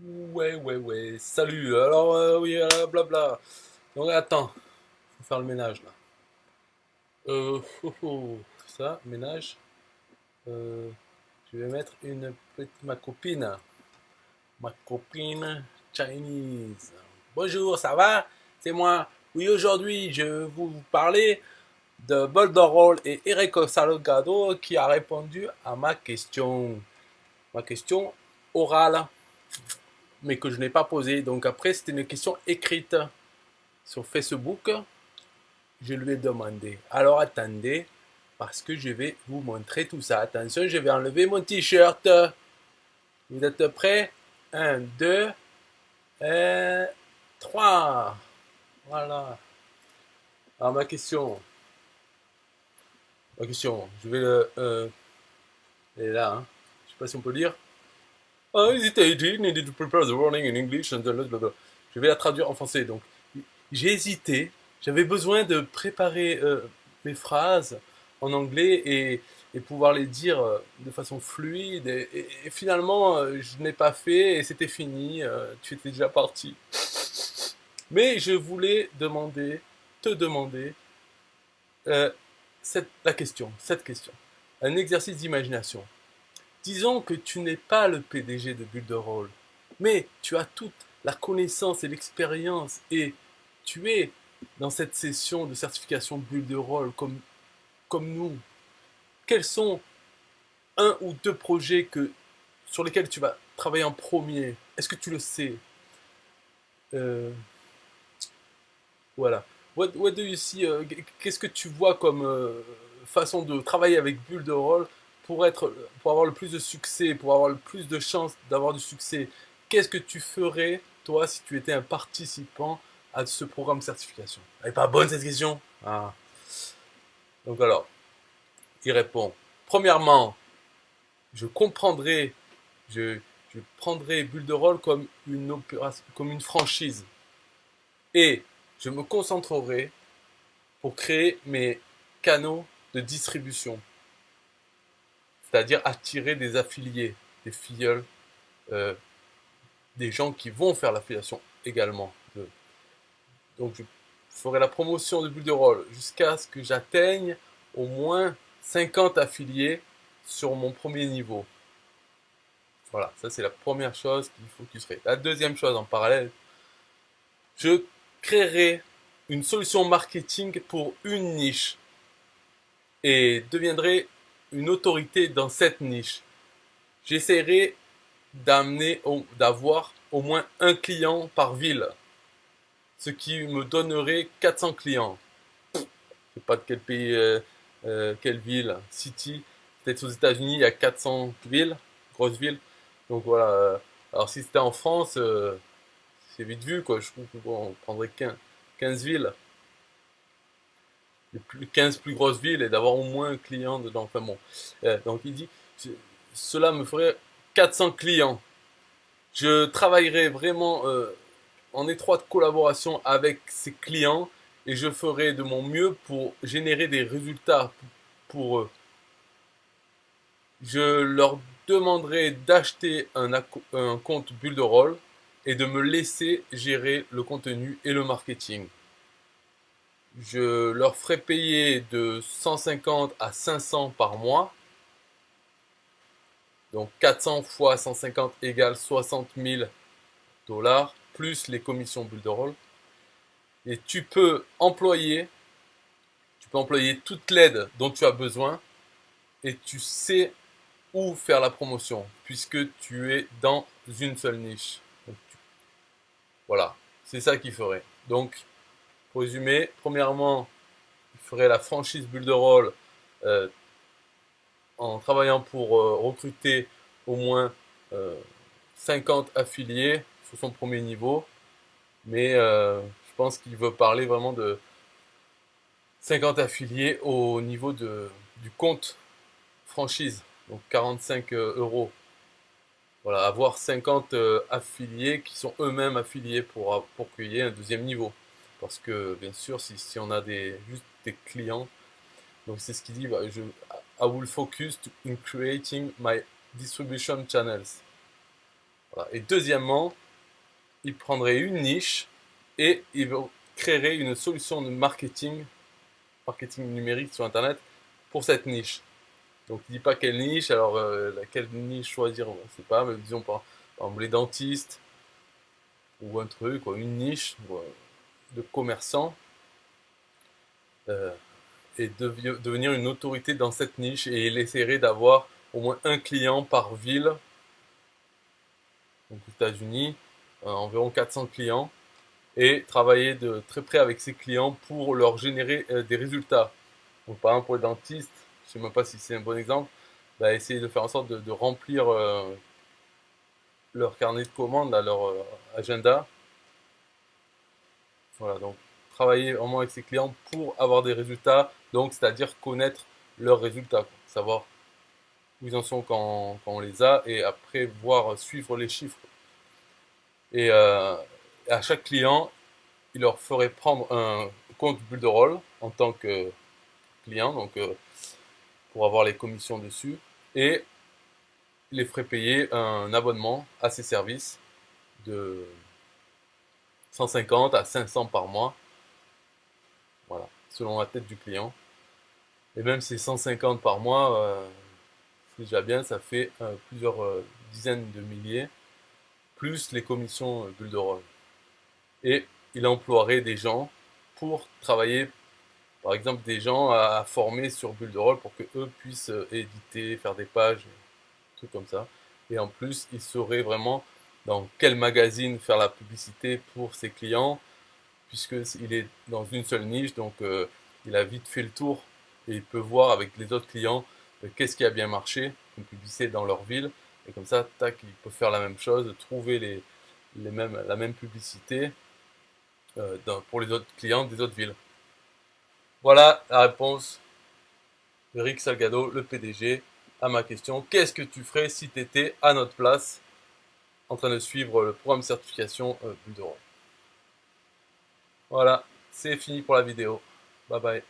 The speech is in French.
Ouais. Salut. Alors, oui, blabla. Donc, attends. Faut faire le ménage, là. Ça, ménage. Euh, je vais mettre ma copine. Ma copine Chinese. Bonjour, ça va? C'est moi. Oui, aujourd'hui, je vais vous parler de Boldorol et Eric Salgado qui a répondu à ma question. Ma question orale, mais que je n'ai pas posée. Donc, après, c'était une question écrite sur Facebook. Je lui ai demandé. Alors attendez, parce que je vais vous montrer tout ça. Attention, je vais enlever mon t-shirt. Vous êtes prêts? Un, 2, 3. Voilà. Alors ma question, je vais le... elle est là, hein. Je sais pas si on peut lire. Oh, hesitated, needed to prepare the warning in English and blablabla. Je vais la traduire en français. Donc, j'ai hésité. J'avais besoin de préparer mes phrases en anglais et pouvoir les dire de façon fluide. Et finalement, je n'ai pas fait et c'était fini. Tu étais déjà parti. Mais je voulais te demander euh, cette question. Un exercice d'imagination. Disons que tu n'es pas le PDG de Build a Role, mais tu as toute la connaissance et l'expérience et tu es dans cette session de certification Build a Role comme nous. Quels sont un ou deux projets sur lesquels tu vas travailler en premier? Est-ce que tu le sais? Euh, Voilà. What do you see, qu'est-ce que tu vois comme façon de travailler avec Build a Role pour avoir le plus de succès, pour avoir le plus de chances d'avoir du succès? Qu'est-ce que tu ferais, toi, si tu étais un participant à ce programme de certification? Elle n'est pas bonne cette question. Ah. Donc alors, il répond. Premièrement, je comprendrais, je, je prendrais Build a Role comme une opération, comme une franchise. Et je me concentrerai pour créer mes canaux de distribution, c'est-à-dire attirer des affiliés, des filleuls, euh, des gens qui vont faire l'affiliation également. Donc je ferai la promotion de Bulle de Rôle jusqu'à ce que j'atteigne au moins 50 affiliés sur mon premier niveau. Voilà, ça c'est la première chose qu'il faut que tu fasses. La deuxième chose en parallèle, je créerai une solution marketing pour une niche et deviendrai une autorité dans cette niche. J'essaierai d'avoir au moins un client par ville, ce qui me donnerait 400 clients. Je sais pas de quel pays, quelle ville, city. Peut-être aux États-Unis, il y a 400 villes, grosses villes. Donc voilà. Alors si c'était en France, c'est vite vu quoi. Je trouve que bon, on prendrait 15 villes, les 15 plus grosses villes et d'avoir au moins un client dedans. Enfin bon. Donc il dit, cela me ferait 400 clients. Je travaillerai vraiment en étroite collaboration avec ses clients et je ferai de mon mieux pour générer des résultats pour eux. Je leur demanderai d'acheter un compte Builderall et de me laisser gérer le contenu et le marketing. Je leur ferai payer de 150 à 500 par mois. Donc 400 fois 150 égale 60 000 dollars plus les commissions Builderall. Et tu peux employer toute l'aide dont tu as besoin et tu sais où faire la promotion puisque tu es dans une seule niche. Donc, voilà, c'est ça qu'il ferait. Donc, pour résumer, premièrement, il ferait la franchise Builderall euh, en travaillant pour recruter au moins euh, 50 affiliés sur son premier niveau. Mais je pense qu'il veut parler vraiment de 50 affiliés au niveau du compte franchise, donc 45 euros. Voilà, avoir 50 affiliés qui sont eux-mêmes affiliés pour qu'il y ait un deuxième niveau. Parce que bien sûr, si on a juste des clients, donc c'est ce qu'il dit, I will focus in creating my distribution channels. Voilà. Et deuxièmement, il prendrait une niche et il créerait une solution de marketing numérique sur Internet pour cette niche. Donc il ne dit pas quelle niche, alors laquelle niche choisir, on ne sait pas, mais disons par exemple les dentistes ou un truc, ou une niche de commerçants, euh, et devenir une autorité dans cette niche, et il essaierait d'avoir au moins un client par ville. Donc aux États-Unis, environ 400 clients, et travailler de très près avec ses clients pour leur générer des résultats. Donc par exemple pour les dentistes, je ne sais même pas si c'est un bon exemple, bah, essayer de faire en sorte de remplir leur carnet de commandes, à leur agenda. Voilà, donc travailler vraiment avec ses clients pour avoir des résultats, donc c'est-à-dire connaître leurs résultats, quoi. Savoir où ils en sont quand on les a, et après voir suivre les chiffres. Et à chaque client, il leur ferait prendre un compte Builderall en tant que client, donc pour avoir les commissions dessus, et il les ferait payer un abonnement à ses services de 150 à 500 par mois, voilà, selon la tête du client. Et même si c'est 150 par mois, c'est déjà bien, ça fait plusieurs dizaines de milliers, plus les commissions Builderall. Et il emploierait des gens pour travailler, par exemple des gens à former sur Builderall pour que eux puissent éditer, faire des pages, trucs comme ça. Et en plus, il saurait vraiment dans quel magazine faire la publicité pour ses clients, puisqu'il est dans une seule niche, donc il a vite fait le tour, et il peut voir avec les autres clients qu'est-ce qui a bien marché, une publicité dans leur ville, et comme ça, tac, il peut faire la même chose, trouver la même publicité pour les autres clients des autres villes. Voilà la réponse de Rick Salgado, le PDG, à ma question. Qu'est-ce que tu ferais si tu étais à notre place en train de suivre le programme de certification Builderall? Voilà, c'est fini pour la vidéo. Bye bye.